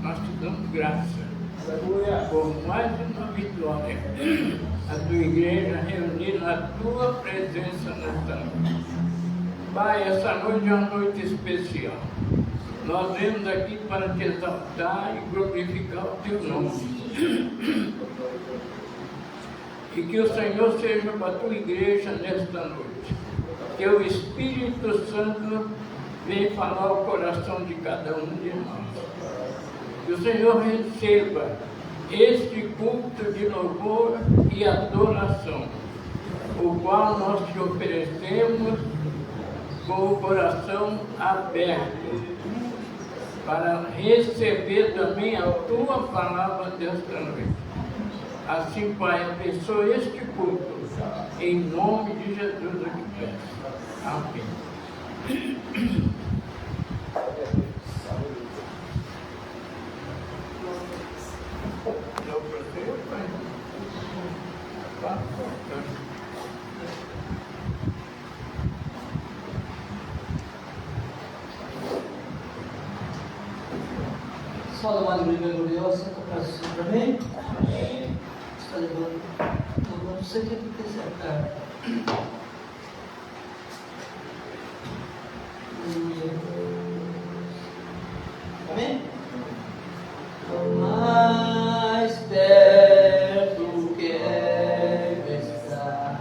nós te damos graça por mais uma vitória, a tua igreja reunida na tua presença nesta noite. Pai, essa noite é uma noite especial. Nós viemos aqui para te exaltar e glorificar o teu nome. E que o Senhor seja com a tua igreja nesta noite. Que o Espírito Santo venha falar ao coração de cada um de nós. Que o Senhor receba este culto de louvor e adoração, o qual nós te oferecemos com o coração aberto, para receber também a tua palavra desta noite. Assim, Pai, abençoe este culto, em nome de Jesus eu te peço. Amém. Fala uma alegria gloriosa para você também. Está levando. Não sei o que quiser. Amém? Mais perto quero estar,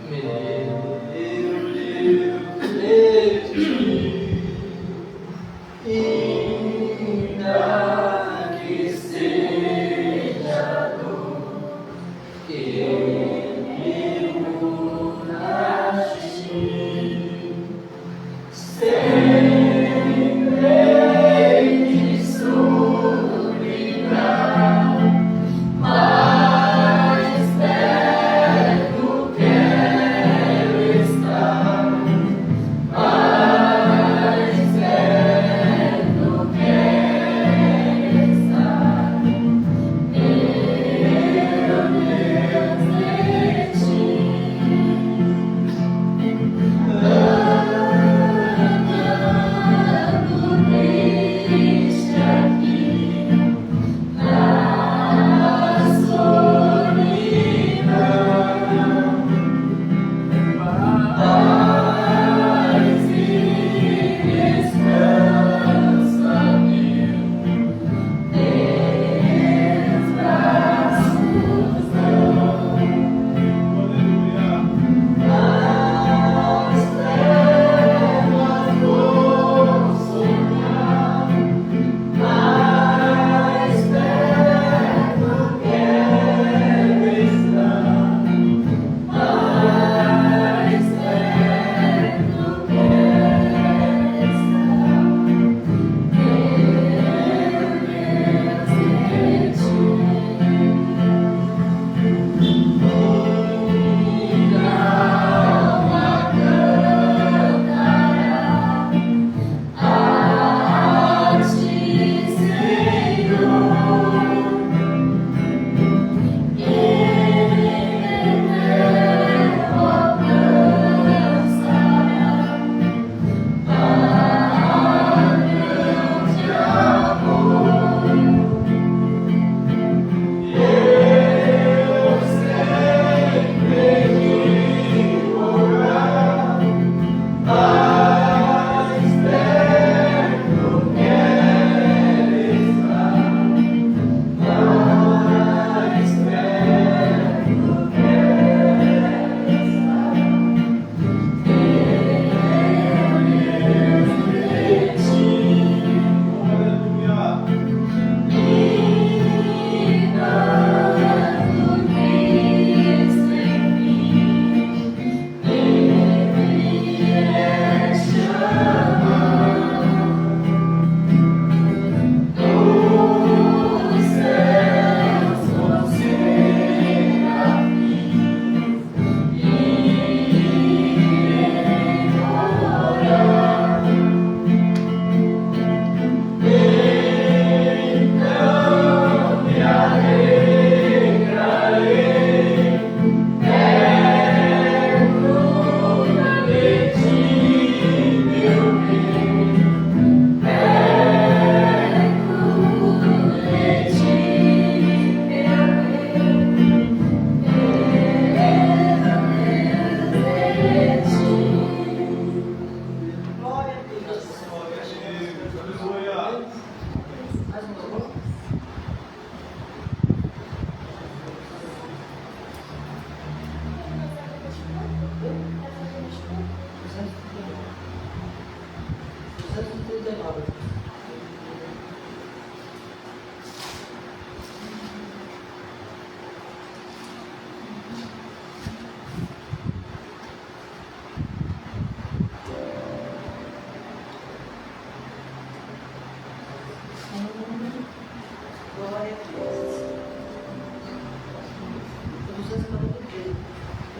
meu Deus de ti, ainda que seja dor que me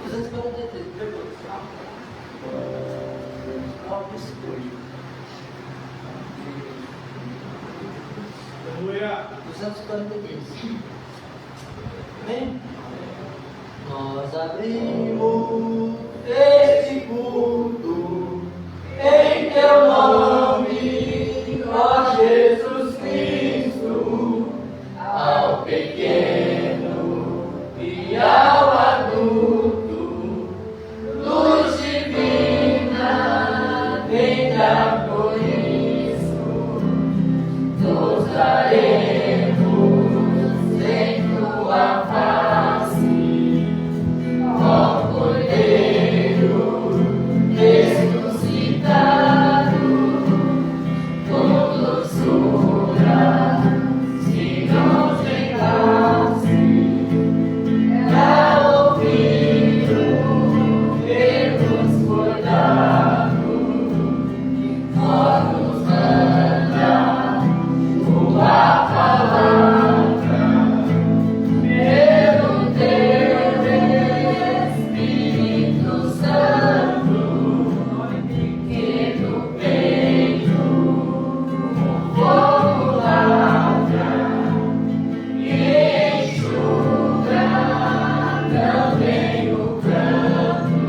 243, perdoe. Aleluia. 243. Amém? Nós abrimos este culto em teu nome, ó Jesus Cristo, ao pequeno e ao adulto, luz divina, vem dar por isso, nos daremos em tua face, ó Cordeiro ressuscitado, com doçura, se nos entregasse, era ouvido, ver-nos foi dado, ó nos manda tua palavra, pelo teu Espírito Santo, que no peito o fogo lavra e enxuga também o pranto.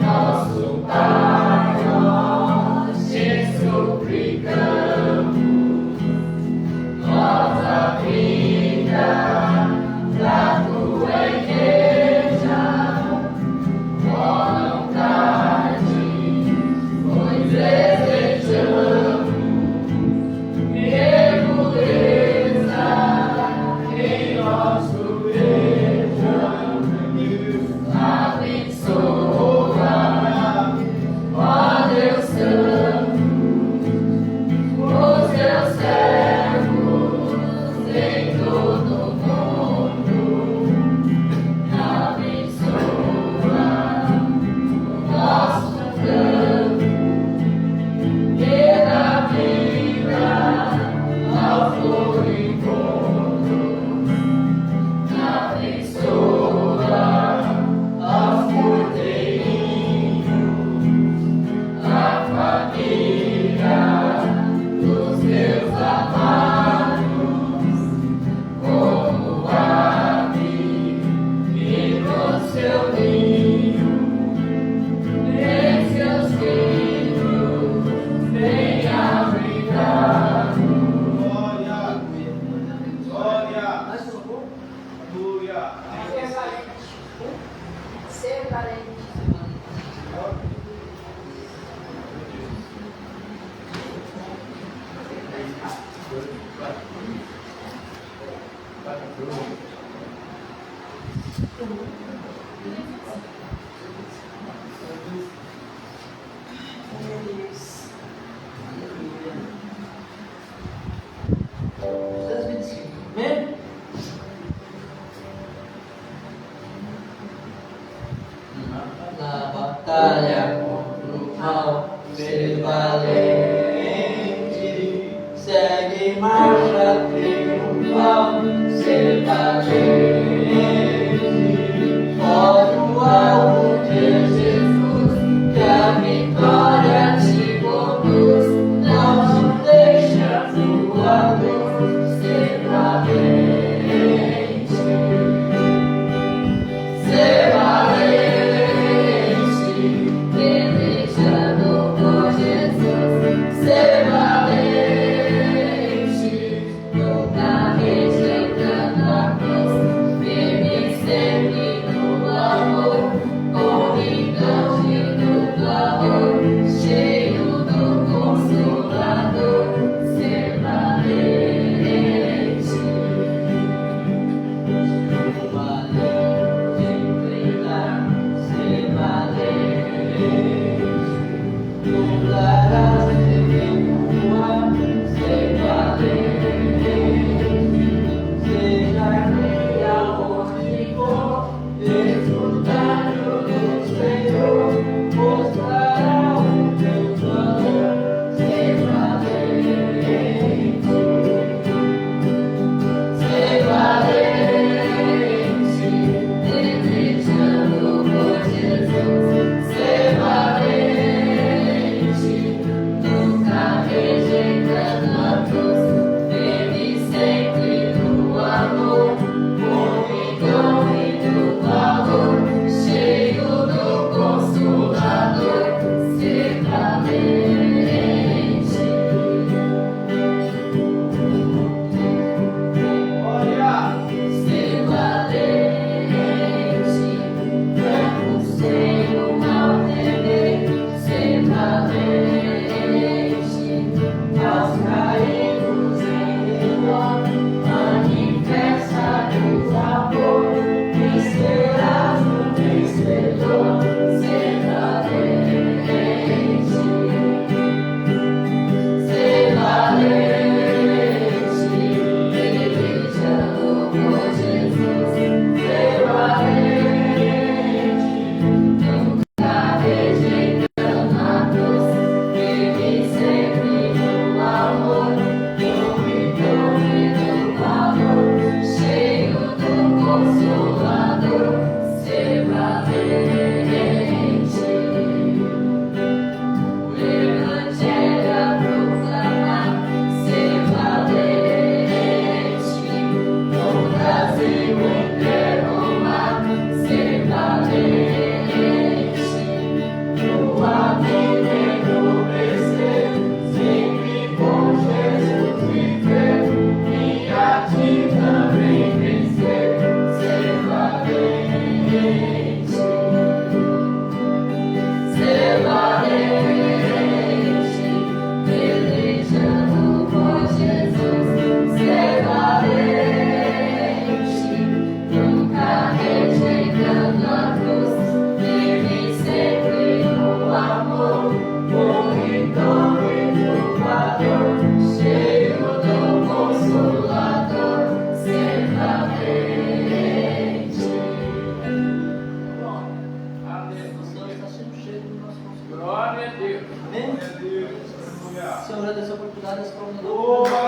Nosso Pai, nós te suplicamos, nova vida pra tua igreja, ó vontade, pois desejamos pureza em nosso peito. Abençoa, ó Deus Santo, os teus servos em todo o mundo. Abençoa o nosso campo e dá vida ao floribundo. Abençoa aos cordeirinhos, a família dos teus amados, como ave que no seu ninho tem seus filhos bem abrigados. Glória. Glória. Mais um pouco? Aleluia. Ser valente. Amém? Na batalha contra o mal, ser valente, segue marcha triunfal, ser valente, olha o alvo de Jesus, que a vitória te conduz, não te deixa tua luz, ser valente, ser valente, pelejando por Jesus, ser valente, nunca rejeitando a cruz, Aleluia.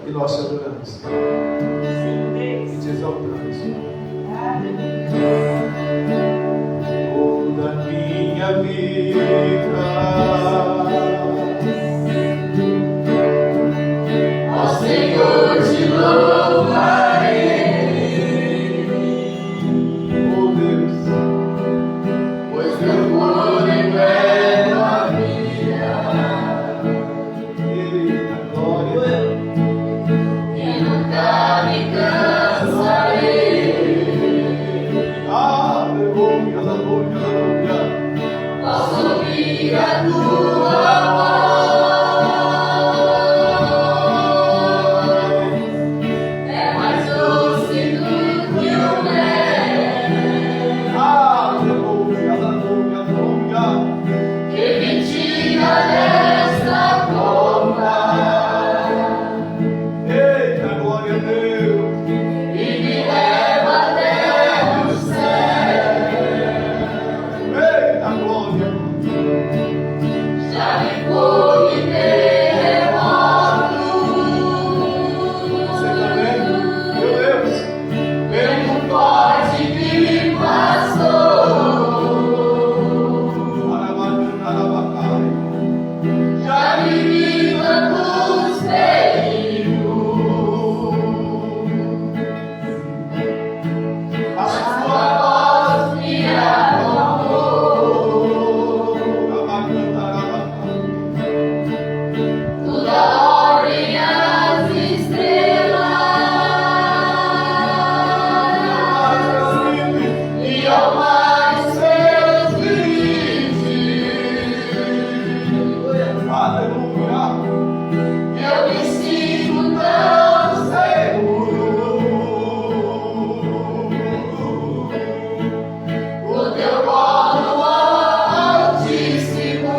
E nós te adoramos. E te exaltamos. Toda minha vida, Ó Senhor, te louvarei, oh Deus, pois teu poder é tua vida, eita glória, e nunca me cansarei. aleluia, aleluia, aleluia. Posso ouvir a tua voz, é mais doce do que o mel, Aleluia, aleluia, aleluia. que me tira desta cova Eita glória a Deus. e me leva até o céu. Eita glória. Já me foi terremoto, Você também, meu Deus. vento forte que me passou. Arabacai. Já vivi tantos perigos, A a sua sua voz me acalmou. Toda hora em as estrelas e ao mais seus limites. Aleluia. Eu me sinto tão seguro. O teu colo Altíssimo,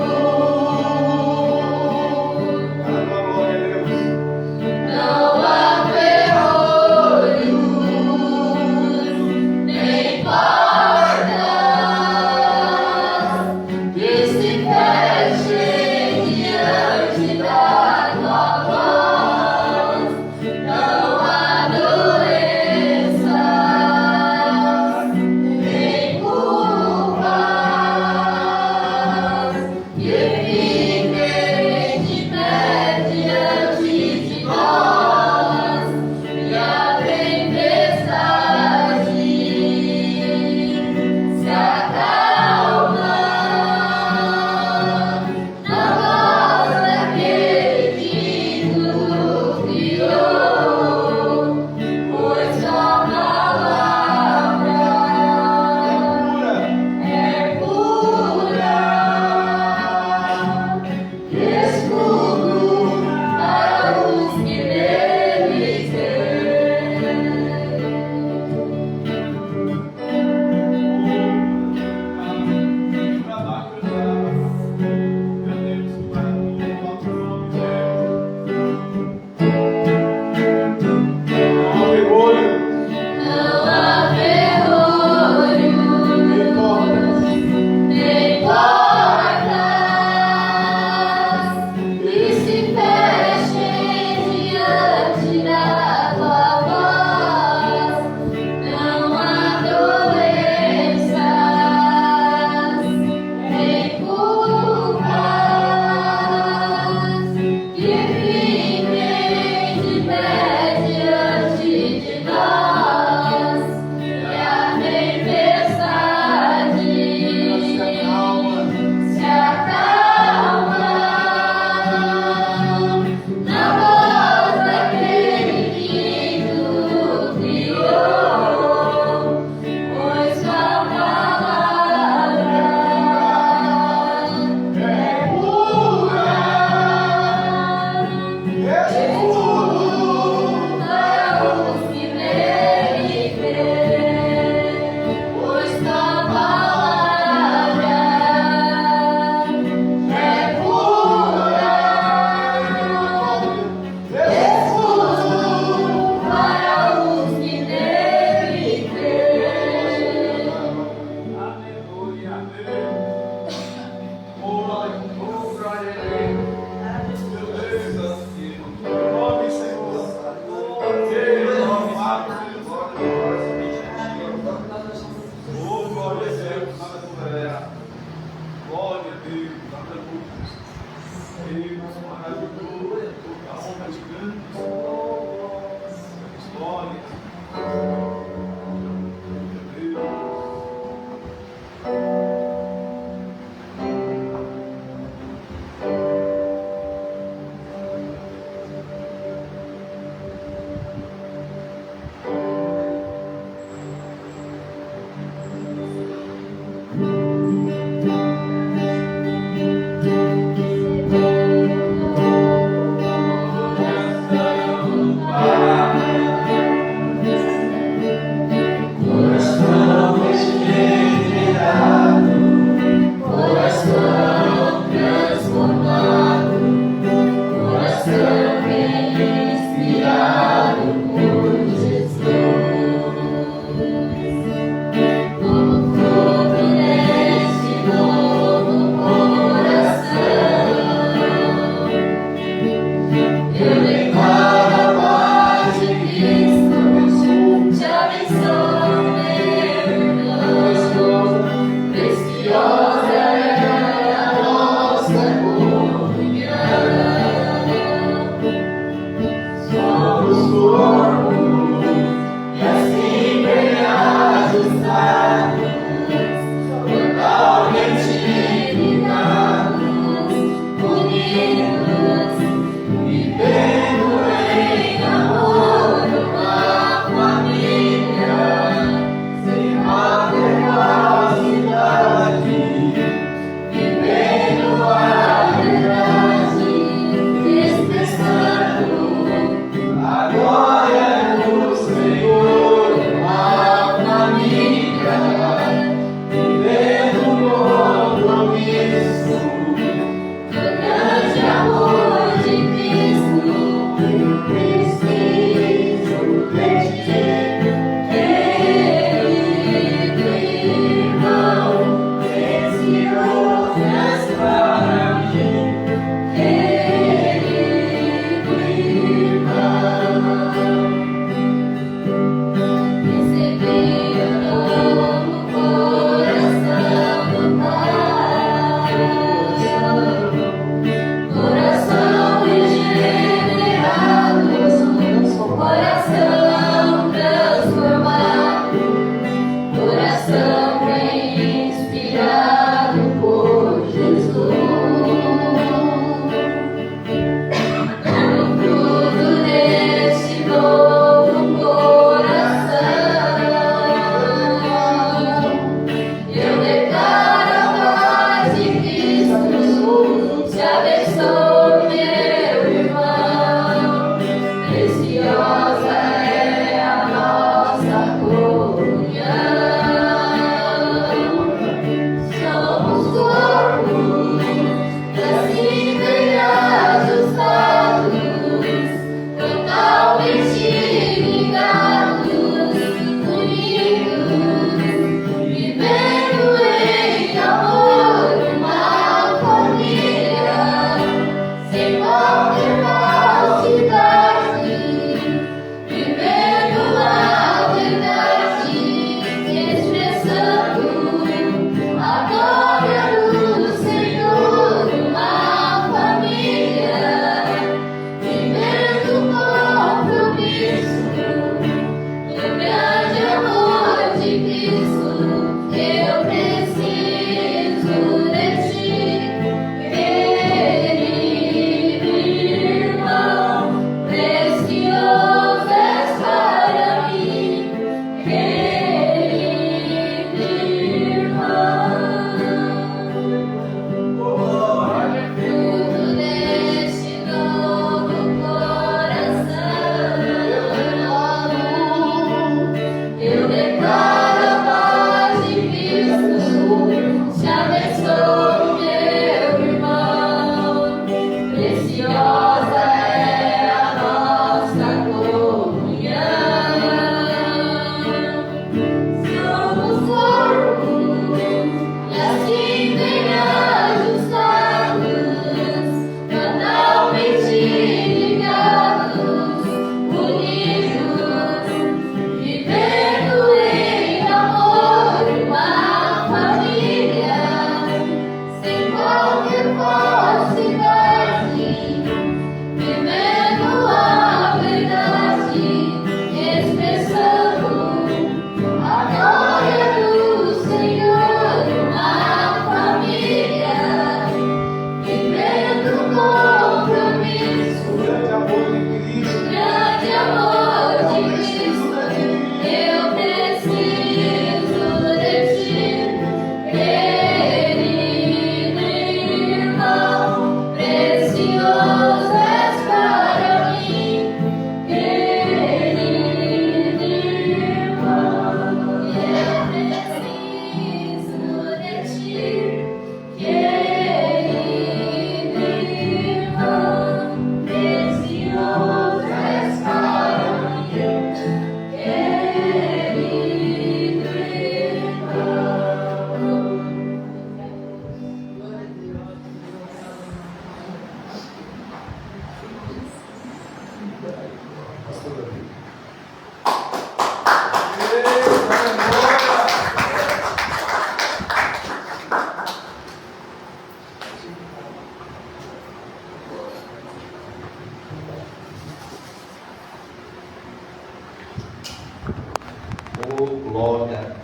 Glória.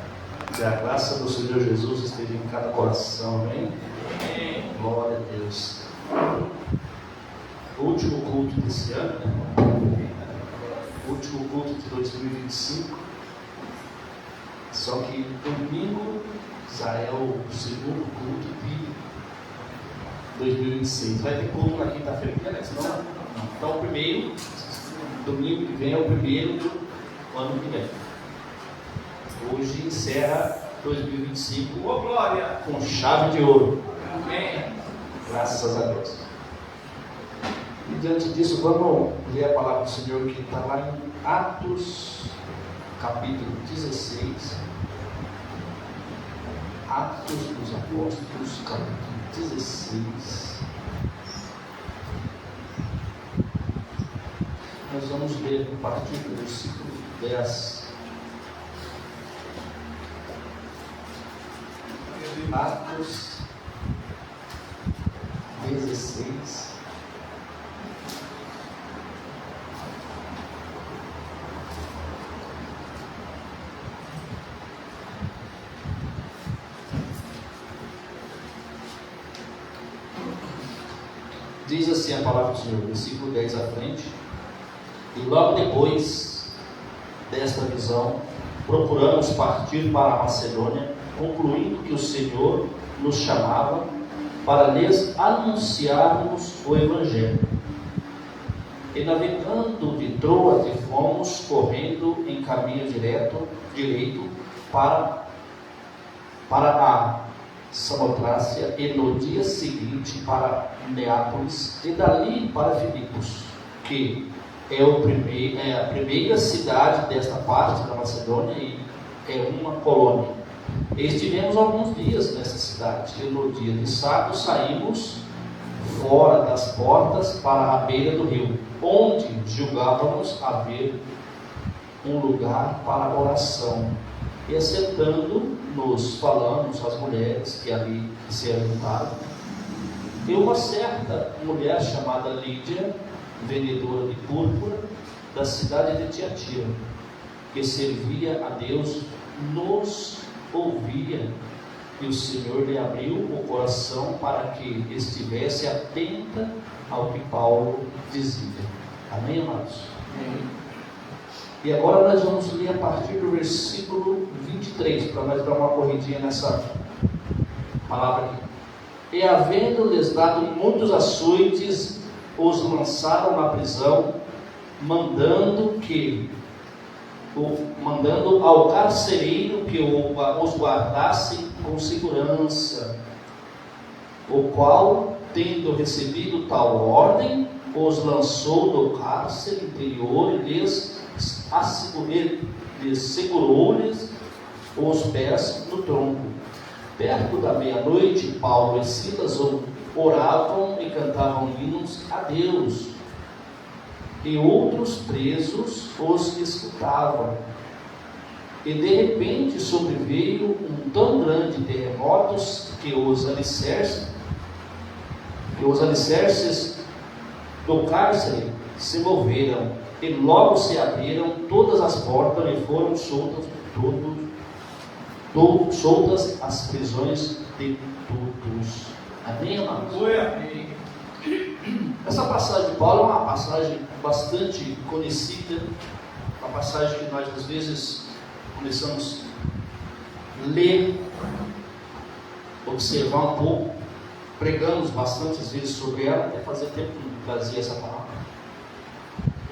Que a graça do Senhor Jesus esteja em cada coração, amém? Glória a Deus. O último culto desse ano, o último culto de 2025. Só que domingo já é o segundo culto de 2026. Vai ter culto na quinta-feira, né? Não. Então o primeiro, domingo que vem é o primeiro do ano que vem. Hoje encerra 2025, oh glória, com chave de ouro. Amém. Graças a Deus. E diante disso, vamos ler a palavra do Senhor que está lá em Atos, capítulo 16. Atos dos Apóstolos, capítulo 16. Nós vamos ler a partir do versículo 10. Atos 16. Diz assim a palavra do Senhor, versículo 10 à frente. E logo depois desta visão, procuramos partir para a Macedônia, concluindo que o Senhor nos chamava para lhes anunciarmos o Evangelho. E navegando de Troade, fomos correndo em caminho direito para a Samotrácia, e no dia seguinte para Neápolis, e dali para Filipos, que é a primeira cidade desta parte da Macedônia e é uma colônia. E estivemos alguns dias nessa cidade, e no dia de sábado saímos fora das portas para a beira do rio, onde julgávamos haver um lugar para oração. E assentando-nos, falamos às mulheres que ali se ajuntaram. E uma certa mulher chamada Lídia, vendedora de púrpura, da cidade de Tiatira, que servia a Deus, nos ouvia, e o Senhor lhe abriu o coração para que estivesse atenta ao que Paulo dizia. Amém, amados? Amém. E agora nós vamos ler a partir do versículo 23, para nós dar uma corridinha nessa palavra aqui. E havendo-lhes dado muitos açoites, os lançaram na prisão, mandando ao carcereiro que os guardasse com segurança, o qual, tendo recebido tal ordem, os lançou no cárcere interior e segurou-lhes os pés no tronco. Perto da meia-noite, Paulo e Silas oravam e cantavam hinos a Deus, e outros presos os escutavam. E de repente sobreveio um tão grande terremoto que os alicerces do cárcere se moveram, e logo se abriram todas as portas e foram soltas as prisões de todos. Amém, amados? Essa passagem de Paulo é uma passagem bastante conhecida, uma passagem que nós às vezes começamos a ler, observar um pouco, pregamos bastantes vezes sobre ela, até fazer tempo que não trazia essa palavra.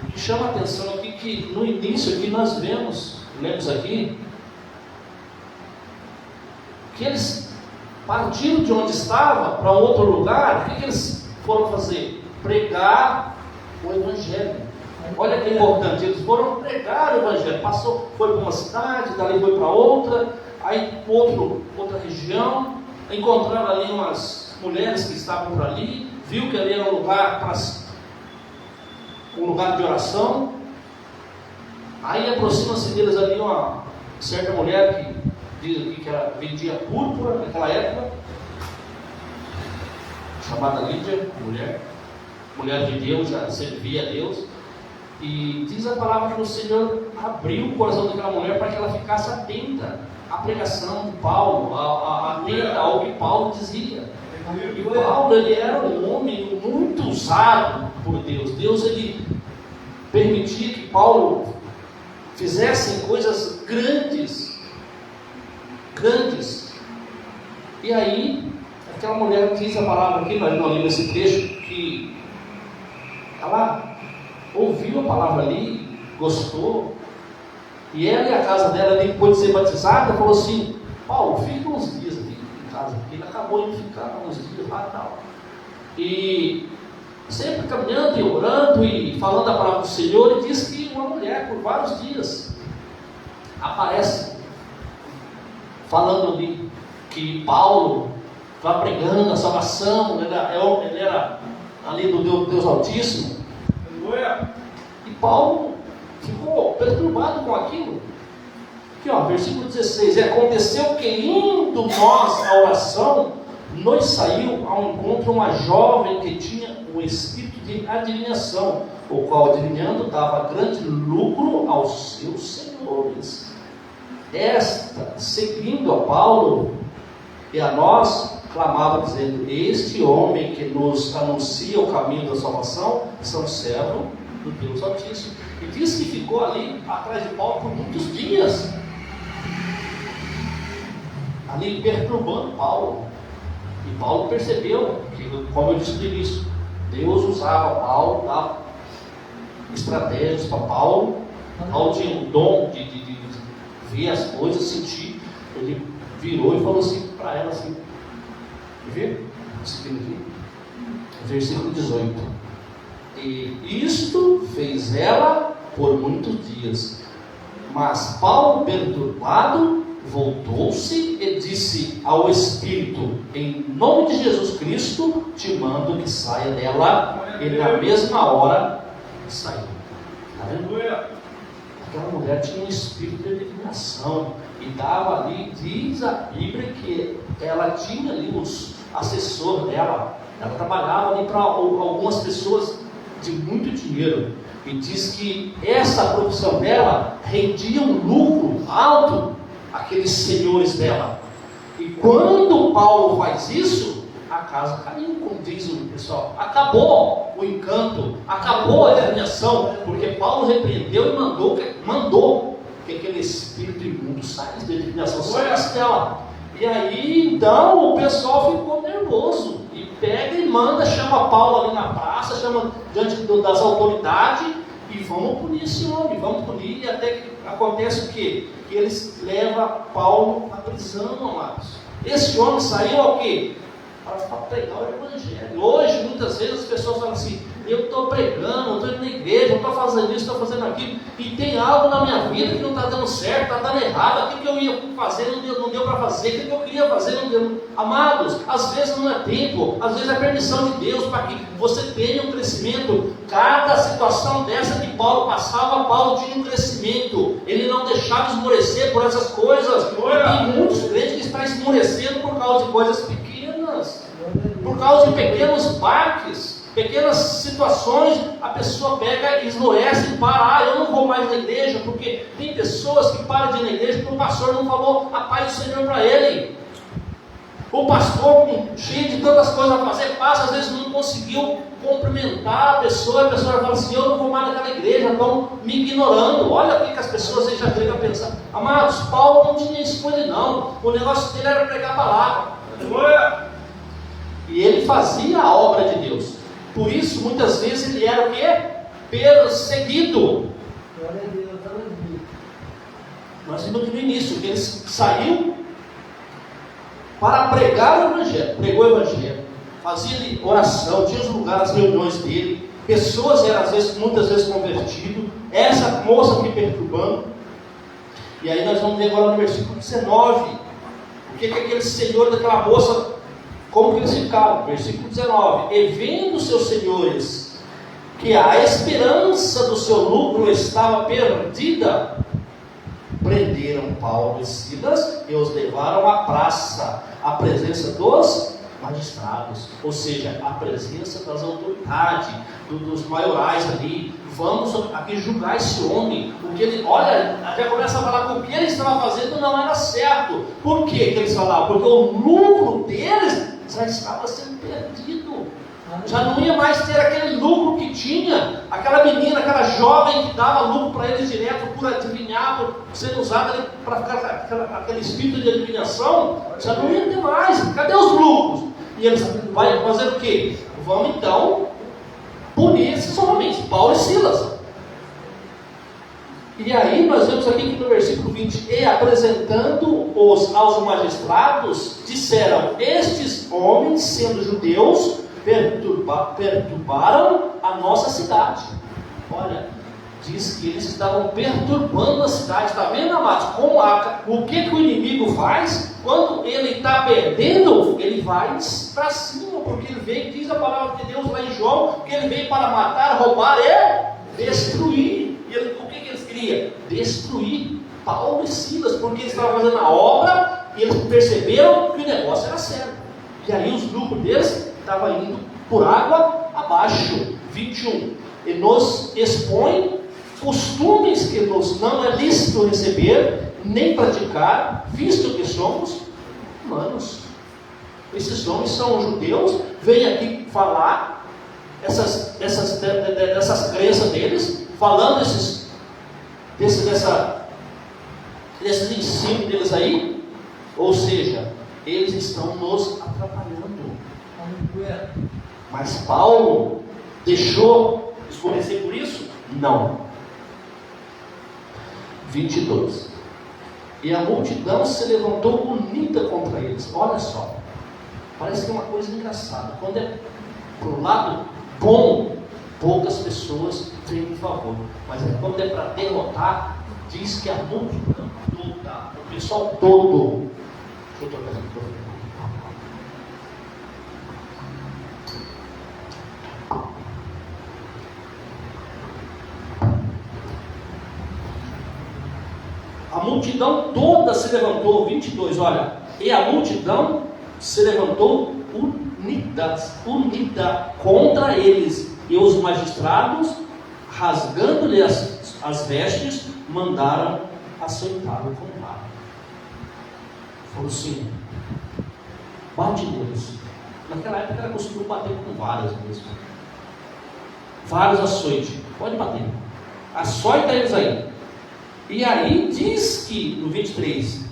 O que chama a atenção aqui que no início aqui nós lemos aqui, que eles partiram de onde estava para outro lugar. O que eles foram fazer? Pregar o Evangelho. Olha que importante, eles foram pregar o Evangelho. Foi para uma cidade, dali foi para outra, aí outra região, encontraram ali umas mulheres que estavam por ali, viu que ali era um lugar de oração. Aí aproxima-se deles ali uma certa mulher que diz aqui que ela vendia púrpura naquela época, chamada Lídia, mulher de Deus, já servia a Deus. E diz a palavra que o Senhor abriu o coração daquela mulher para que ela ficasse atenta à pregação de Paulo, atenta ao que Paulo dizia. E Paulo, ele era um homem muito usado por Deus. Deus, ele permitia que Paulo fizesse coisas grandes. E aí, aquela mulher diz a palavra aqui, nós não lemos esse trecho, que ela ouviu a palavra ali, gostou, e ela e a casa dela, depois de ser batizada, falou assim: Paulo, fica uns dias aqui em casa, porque ele acabou de ficar uns dias lá e tal. E sempre caminhando e orando e falando a palavra do Senhor, e diz que uma mulher, por vários dias, aparece falando ali que Paulo está pregando a salvação, ele era ali do Deus Altíssimo. E Paulo ficou perturbado com aquilo. Aqui, ó, versículo 16: E aconteceu que, indo nós à oração, nos saiu ao encontro uma jovem que tinha um espírito de adivinhação, o qual, adivinhando, dava grande lucro aos seus senhores. Esta, seguindo a Paulo e a nós, clamava dizendo: Este homem que nos anuncia o caminho da salvação são servo do Deus Altíssimo. E diz que ficou ali atrás de Paulo por muitos dias, ali perturbando Paulo. E Paulo percebeu que, como eu disse no início, Deus usava Paulo, dava estratégias para Paulo. Paulo tinha o dom de ver as coisas, sentir. Ele virou e falou assim para ela assim, ver? Versículo 18: E isto fez ela por muitos dias. Mas Paulo, perturbado, voltou-se e disse ao Espírito: Em nome de Jesus Cristo, te mando que saia dela. E na mesma hora saiu. Está vendo? Aquela mulher tinha um espírito de adivinhação. E dava ali, diz a Bíblia, que ela tinha ali os assessores dela. Ela trabalhava ali para algumas pessoas de muito dinheiro. E diz que essa profissão dela rendia um lucro alto àqueles senhores dela. E quando Paulo faz isso, a casa caiu, como diz o pessoal. Acabou o encanto, acabou a adivinhação, porque Paulo repreendeu e mandou que aquele espírito imundo saísse da adivinhação, saísse dela. E aí, então, o pessoal ficou nervoso. E pega e manda, chama Paulo ali na praça, chama diante das autoridades, e vamos punir esse homem, vamos punir, e até que acontece o quê? Que eles levam Paulo à prisão, amados. Esse homem saiu ao quê? Para pregar o Evangelho. Hoje, muitas vezes, as pessoas falam assim: eu estou pregando, eu estou indo na igreja, eu estou fazendo isso, estou fazendo aquilo, e tem algo na minha vida que não está dando certo, está dando errado, aquilo que eu ia fazer não deu para fazer, aquilo que eu queria fazer não deu. Amados, às vezes não é tempo, às vezes é permissão de Deus para que você tenha um crescimento. Cada situação dessa que Paulo passava, Paulo tinha um crescimento, ele não deixava esmorecer por essas coisas. Tem muitos crentes que estão esmorecendo por causa de coisas pequenas, por causa de pequenos baques, pequenas situações. A pessoa pega e esmorece e para: eu não vou mais na igreja, porque tem pessoas que param de ir na igreja porque o pastor não falou a paz do Senhor para ele. O pastor, cheio de tantas coisas a fazer, passa, às vezes não conseguiu cumprimentar a pessoa fala assim: eu não vou mais naquela igreja, estão me ignorando. Olha o que as pessoas aí já chegam a pensar. Amados, Paulo não tinha isso com ele não, o negócio dele era pregar a palavra. E ele fazia a obra de Deus. Por isso, muitas vezes, ele era o quê? Perseguido. Glória a Deus, aleluia. Nós vimos no início que ele saiu para pregar o Evangelho. Pregou o Evangelho, fazia oração, tinha os lugares, as reuniões dele. Pessoas eram, muitas vezes convertidas. Essa moça aqui perturbando. E aí nós vamos ver agora no versículo 19. O que aquele senhor daquela moça, como que eles ficaram? Versículo 19: E vendo seus senhores que a esperança do seu lucro estava perdida, prenderam Paulo e Silas e os levaram à praça, à presença dos magistrados, ou seja, a presença das autoridades, dos maiorais ali. Vamos aqui julgar esse homem, porque ele, olha, já começa a falar que o que ele estava fazendo não era certo. Por que eles falavam? Porque o lucro deles já estava sendo perdido. Já não ia mais ter aquele lucro que tinha, aquela menina, aquela jovem que dava lucro para eles direto por adivinhar, por sendo usada ali para ficar aquele espírito de adivinhação, já não ia ter mais. Cadê os lucros? E eles vão fazer o quê? Vamos então punir esses homens, Paulo e Silas. E aí nós vemos aqui que no versículo 20, e apresentando-os aos magistrados, disseram: estes homens, sendo judeus, perturbaram a nossa cidade. Olha, diz que eles estavam perturbando a cidade. Está vendo, amados? O que o inimigo faz? Quando ele está perdendo, ele vai para cima, porque ele veio, diz a palavra de Deus lá em João, que ele veio para matar, roubar e destruir. E o que eles queriam? Destruir Paulo e Silas, porque eles estavam fazendo a obra e eles perceberam que o negócio era sério. E aí os lucros deles estava indo por água abaixo. 21. E nos expõe costumes que nos não é lícito receber, nem praticar, visto que somos humanos. Esses homens são judeus, vêm aqui falar dessas crenças deles, falando desses ensinos deles aí, ou seja, eles estão nos atrapalhando. Mas Paulo deixou escurecer por isso? Não. 22. E a multidão se levantou unida contra eles. Olha só, parece que é uma coisa engraçada. Quando é pro lado bom, poucas pessoas têm em favor. Mas quando é para derrotar, diz que a multidão toda, o pessoal todo. Deixa eu trocar aqui. A multidão toda se levantou, 22, olha, e a multidão se levantou unida contra eles, e os magistrados, rasgando-lhe as vestes, mandaram açoitá-lo com vara. Falou assim: bate neles. Naquela época era costume bater com varas mesmo, vários açoites, pode bater, açoita eles aí. E aí diz que no 23,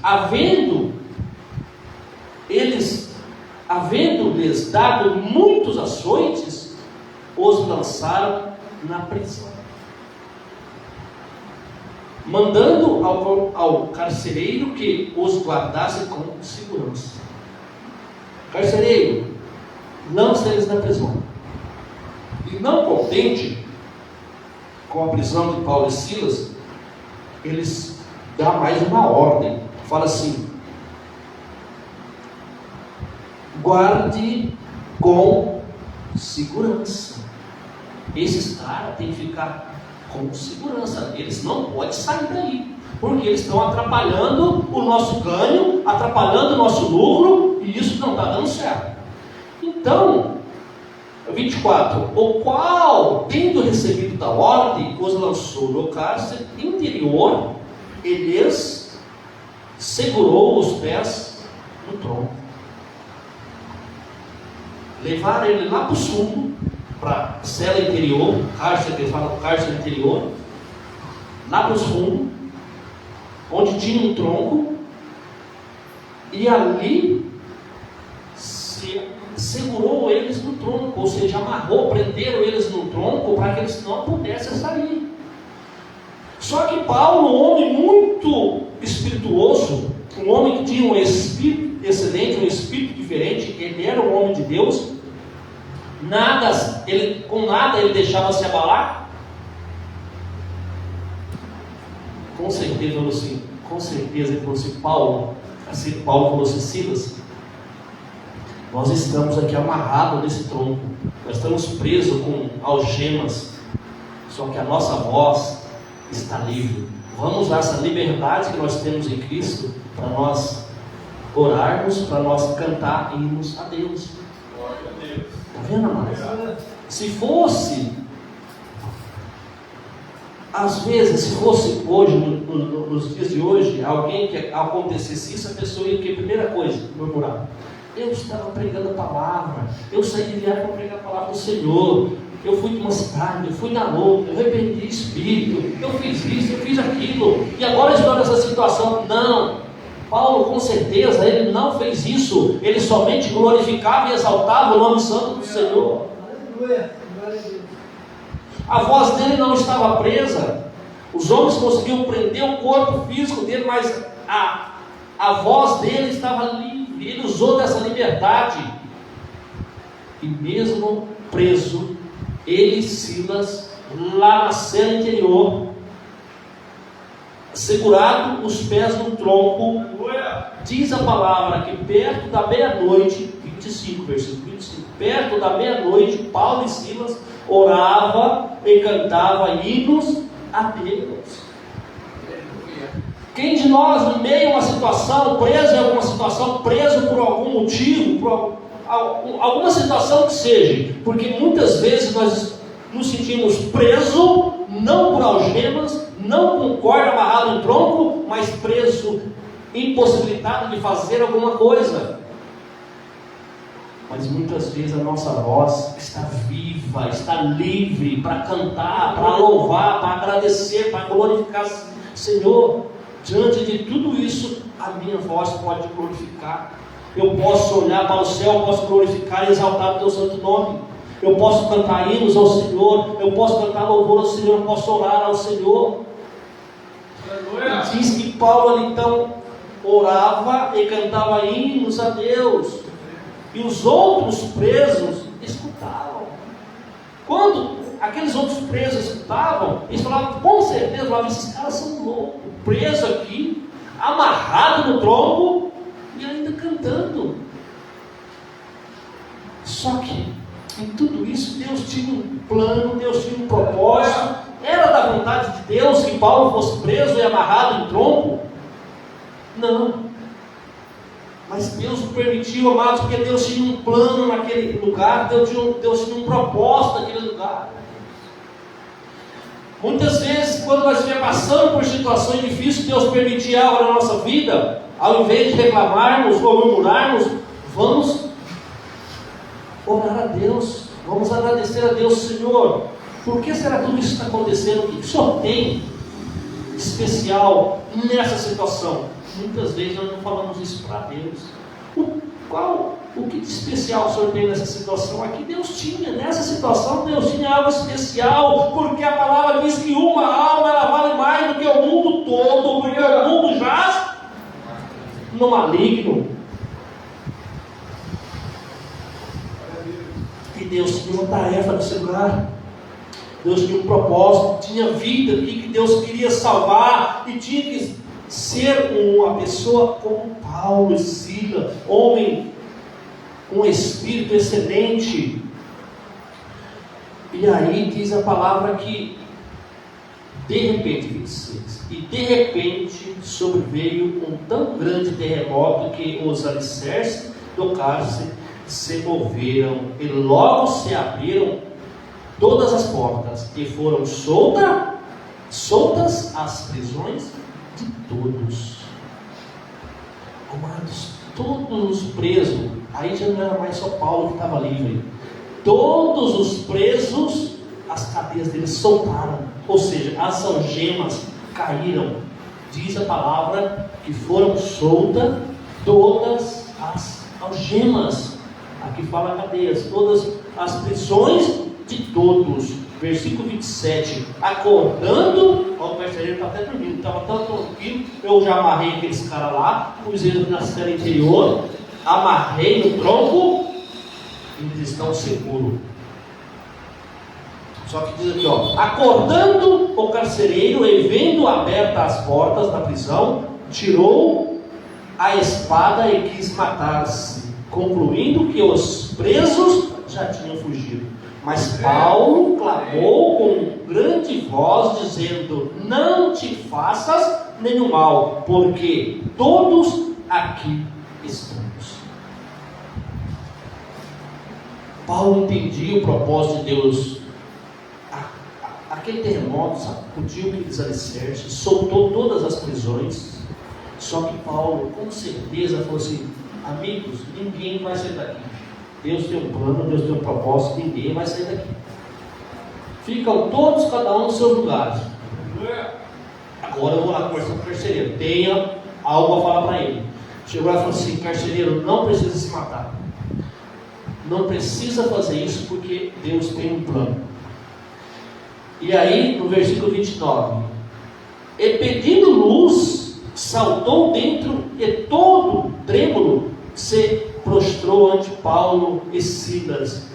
havendo-lhes dado muitos açoites, os lançaram na prisão, mandando ao carcereiro que os guardasse com segurança. Carcereiro, lança eles na prisão. E não contente com a prisão de Paulo e Silas, eles dão mais uma ordem. Fala assim: guarde com segurança. Esses caras têm que ficar com segurança. Eles não podem sair daí, porque eles estão atrapalhando o nosso ganho, atrapalhando o nosso lucro, e isso não está dando certo. Então, 24, o qual, tendo recebido da ordem, os lançou no cárcere interior, e lhes segurou os pés no tronco. Levaram ele lá para o fundo, para a cela interior, cárcere, eles falam cárcere interior, lá para o fundo, onde tinha um tronco, e ali segurou eles no tronco, ou seja, amarrou, prenderam eles no tronco para que eles não pudessem sair. Só que Paulo, um homem muito espirituoso, um homem que tinha um espírito excelente, um espírito diferente, ele era um homem de Deus, com nada ele deixava se abalar. Com certeza ele falou assim, Paulo falou assim: Silas, nós estamos aqui amarrados nesse tronco, nós estamos presos com algemas, só que a nossa voz está livre. Vamos usar essa liberdade que nós temos em Cristo para nós orarmos, para nós cantar hinos a Deus. Está vendo, amados? Se fosse, às vezes, se fosse hoje, nos dias de hoje, alguém que acontecesse isso, a pessoa ia, que primeira coisa, murmurar. Eu estava pregando a palavra, eu saí de viagem para pregar a palavra do Senhor, eu fui de uma cidade, eu fui na outra, eu arrependi espírito, eu fiz isso, eu fiz aquilo, e agora estou nessa situação. Não, Paulo com certeza, ele não fez isso, ele somente glorificava e exaltava o nome santo do Senhor. Aleluia, glória a Deus. A voz dele não estava presa, os homens conseguiam prender o corpo físico dele, mas a voz dele estava livre, ele usou dessa liberdade, e mesmo preso, ele e Silas, lá na cela interior, segurado os pés no tronco, diz a palavra que perto da meia-noite, 25, versículo 25, perto da meia-noite, Paulo e Silas orava e cantava hinos a Deus. Quem de nós, no meio a uma situação, preso em alguma situação, preso por algum motivo, por alguma situação que seja, porque muitas vezes nós nos sentimos presos, não por algemas, não com corda amarrado em tronco, mas preso, impossibilitado de fazer alguma coisa. Mas muitas vezes a nossa voz está viva, está livre para cantar, para louvar, para agradecer, para glorificar. Senhor, diante de tudo isso, a minha voz pode glorificar. Eu posso olhar para o céu, eu posso glorificar e exaltar o teu santo nome. Eu posso cantar hinos ao Senhor, eu posso cantar louvor ao Senhor, eu posso orar ao Senhor. E diz que Paulo então orava e cantava hinos a Deus. E os outros presos escutavam. Quando aqueles outros presos escutavam, eles falavam, com certeza, falavam, esses caras são loucos, preso aqui, amarrado no tronco e ainda cantando. Só que em tudo isso Deus tinha um plano, Deus tinha um propósito. Era da vontade de Deus que Paulo fosse preso e amarrado em tronco? Não. Mas Deus o permitiu, amados, porque Deus tinha um plano naquele lugar, Deus tinha um propósito naquele lugar. Muitas vezes, quando nós estivermos passando por situações difíceis, Deus permitir algo na nossa vida, ao invés de reclamarmos ou murmurarmos, vamos orar a Deus, vamos agradecer a Deus. Senhor, por que será que tudo isso está acontecendo? O que o Senhor tem especial nessa situação? Muitas vezes nós não falamos isso para Deus. O que de especial o Senhor tem nessa situação? Aqui Deus tinha, nessa situação Deus tinha algo especial, porque a palavra diz que uma alma ela vale mais do que o mundo todo, porque o mundo jaz no maligno. E Deus tinha uma tarefa nesse lugar. Deus tinha um propósito, tinha vida aqui que Deus queria salvar, e tinha que ser uma pessoa como Paulo e Silas, homem com um espírito excelente. E aí diz a palavra que de repente, 26, e de repente sobreveio um tão grande terremoto que os alicerces do cárcere se moveram e logo se abriram todas as portas e foram soltas as prisões de todos. Amados, todos os presos, aí já não era mais só Paulo que estava livre, todos os presos, as cadeias deles soltaram, ou seja, as algemas caíram. Diz a palavra que foram soltas todas as algemas, aqui fala cadeias, todas as prisões de todos. Versículo 27, acordando, o carcereiro está até dormindo, estava tão tranquilo, eu já amarrei aqueles caras lá, pus eles na cela interior, amarrei no tronco, e eles estão seguros. Só que diz aqui, ó, acordando o carcereiro e vendo abertas as portas da prisão, tirou a espada e quis matar-se, concluindo que os presos já tinham fugido. Mas Paulo clamou com grande voz, dizendo: não te faças nenhum mal, porque todos aqui estamos. Paulo entendia o propósito de Deus. Aquele terremoto sacudiu aqueles alicerces, soltou todas as prisões. Só que Paulo, com certeza, falou assim: amigos, ninguém vai sair daqui. Deus tem um plano, Deus tem um propósito, ninguém vai sair daqui. Ficam todos, cada um nos seus lugares. Agora eu vou lá conversar com o carcereiro. Tenha algo a falar para ele. Chegou lá e falou assim: carcereiro, não precisa se matar. Não precisa fazer isso porque Deus tem um plano. E aí, no versículo 29, e pedindo luz, saltou dentro e todo trêmulo se prostrou ante Paulo e Silas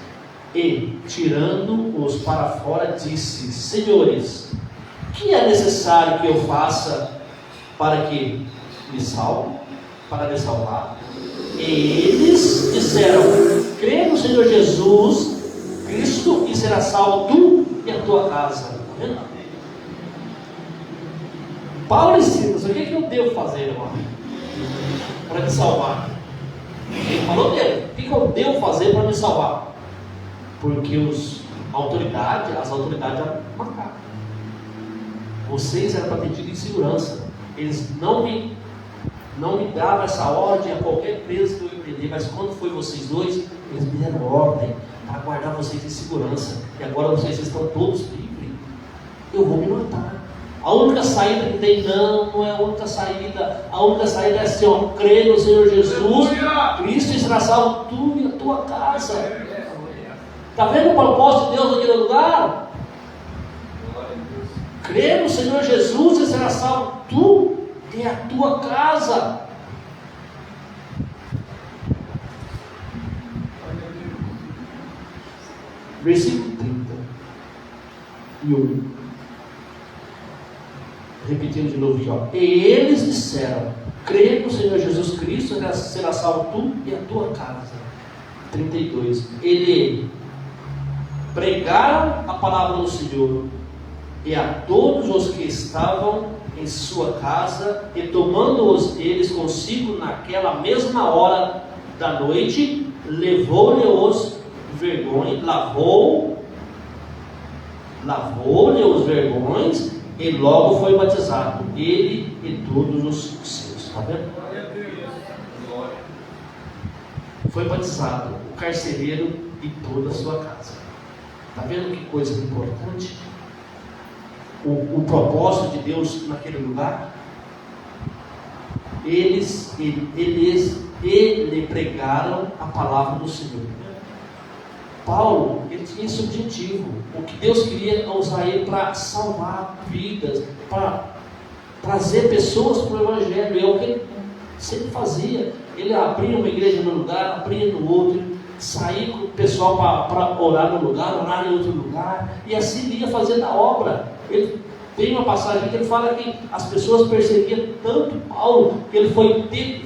e, tirando-os para fora, disse: senhores, que é necessário que eu faça para que me salve, para me salvar? E eles disseram: crê no Senhor Jesus Cristo e será salvo tu e a tua casa. Está vendo? Paulo e Silas, o que eu devo fazer, irmão, para me salvar? Ele falou dele: o que eu devo fazer para me salvar? Porque as autoridades marcaram. Vocês eram para ter tido em segurança. Eles não me davam essa ordem a qualquer preso que eu ia prender, mas quando foi vocês dois, eles me deram ordem para guardar vocês em segurança. E agora vocês estão todos livres. Eu vou me matar. A única saída que tem, não é a única saída. A única saída é assim: ó, crê no Senhor Jesus Cristo e será salvo tu e a tua casa. Está vendo o propósito de Deus naquele lugar? Crê no Senhor Jesus e será salvo tu e a tua casa. Versículo 31. Repetindo de novo aqui, ó. E eles disseram: crê no Senhor Jesus Cristo e será salvo tu e a tua casa. 32. Ele pregaram a palavra do Senhor e a todos os que estavam em sua casa, e tomando-os eles consigo naquela mesma hora da noite, levou-lhe os vergões, lavou-lhe os vergões, e logo foi batizado, ele e todos os seus. Está vendo? Foi batizado o carcereiro e toda a sua casa. Está vendo que coisa importante? O propósito de Deus naquele lugar. Eles pregaram a palavra do Senhor. Paulo, ele tinha esse objetivo. O que Deus queria usar ele para salvar vidas, para trazer pessoas para o Evangelho. É o que ele sempre fazia. Ele abria uma igreja num lugar, abria no outro, saía com o pessoal para orar num lugar, orar em outro lugar, e assim ia fazendo a obra. Ele tem uma passagem que ele fala que as pessoas perseguiam tanto Paulo que ele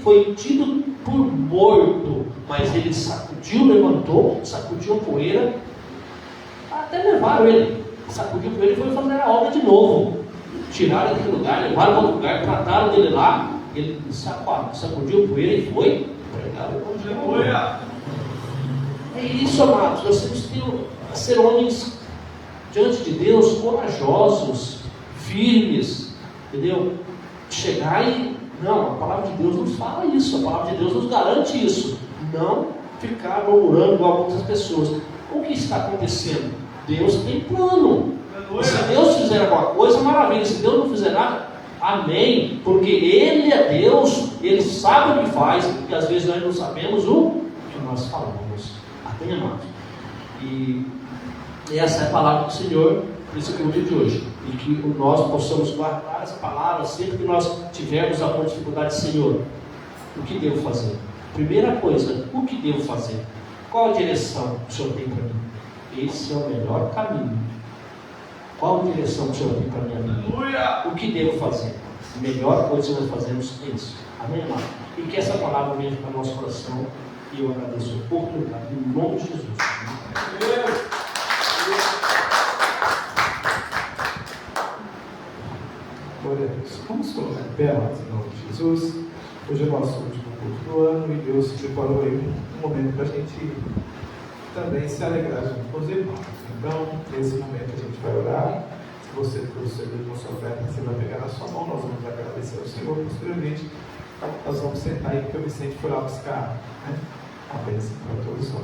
foi tido por morto, mas ele sacudiu, levantou, sacudiu a poeira, até levaram ele, sacudiu a poeira e foi fazer a obra de novo. Tiraram daquele lugar, levaram para outro lugar, trataram dele lá, ele sacudiu a poeira e foi pregar o evangelho. É isso, amados, nós temos que ser homens diante de Deus, corajosos, firmes, entendeu? Chegar e, não, a palavra de Deus nos fala isso, a palavra de Deus nos garante isso. Não ficar murmurando igual muitas pessoas. O que está acontecendo? Deus tem plano. E se Deus fizer alguma coisa, maravilha. Se Deus não fizer nada, amém. Porque Ele é Deus, Ele sabe o que faz, e às vezes nós não sabemos o que nós falamos. Amém, amados? E essa é a palavra do Senhor, por isso que é o dia de hoje. E que nós possamos guardar essa palavra sempre que nós tivermos alguma dificuldade. Senhor, o que devo fazer? Primeira coisa, o que devo fazer? Qual a direção que o Senhor tem para mim? Esse é o melhor caminho. Qual a direção que o Senhor tem para mim? Aleluia! O que devo fazer? A melhor coisa que nós fazemos é isso. Amém, amado? E que essa palavra venha para o nosso coração. E eu agradeço a oportunidade, em nome de Jesus. Glória a Deus. Vamos colocar em pé, amados, em nome de Jesus. Hoje é o nosso último culto do ano e Deus preparou aí um momento para a gente também se alegrar junto com os irmãos. Então, nesse momento a gente vai orar. Se você trouxe ali com sua oferta, você vai pegar na sua mão, nós vamos agradecer ao Senhor. Posteriormente, nós vamos sentar aí, porque o Vicente foi lá buscar, né, a bênção para todos nós.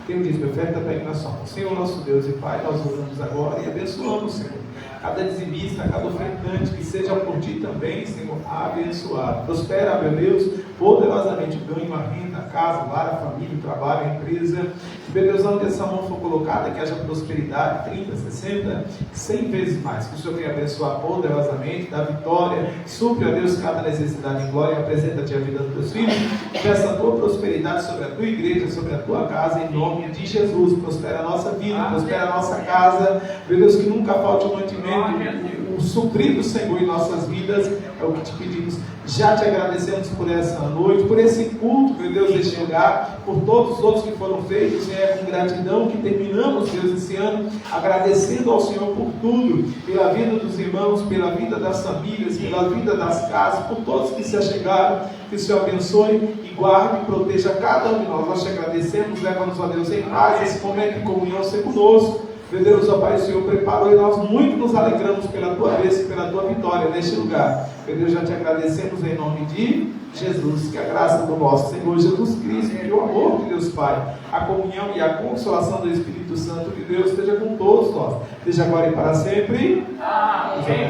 Quem diz, minha oferta, pegue na sua mão. Senhor, nosso Deus e Pai, nós oramos agora e abençoamos, Senhor, cada dizimista, cada ofertante, que seja por Ti também, Senhor, abençoado. Prospera, meu Deus, poderosamente o ganho, a renda, a casa, o lar, a família, o trabalho, a empresa. Meu Deus, onde essa mão for colocada, que haja prosperidade, 30, 60, 100 vezes mais. Que o Senhor venha abençoar poderosamente, dar vitória, supre, ó Deus, cada necessidade em glória, apresenta-te a vida dos teus filhos, peça a tua prosperidade sobre a tua igreja, sobre a tua casa, em nome de Jesus. Prospera a nossa vida, prospera a nossa casa, meu Deus, que nunca falte o mantimento, o suprir do Senhor em nossas vidas, é o que te pedimos. Já te agradecemos por essa noite, por esse culto, meu Deus, deste lugar, por todos os outros que foram feitos, e é com gratidão que terminamos, Deus, esse ano, agradecendo ao Senhor por tudo, pela vida dos irmãos, pela vida das famílias, pela vida das casas, por todos que se achegaram. Que o Senhor abençoe e guarde e proteja cada um de nós. Nós te agradecemos, leva-nos, ó Deus, em paz, esse momento de comunhão ser conosco. Meu Deus, ó Pai, o Senhor preparou e nós muito nos alegramos pela tua bênção e pela tua vitória neste lugar. Meu Deus, já te agradecemos em nome de Jesus. Que a graça do nosso Senhor Jesus Cristo, que o amor de Deus Pai, a comunhão e a consolação do Espírito Santo de Deus esteja com todos nós, desde agora e para sempre. Amém.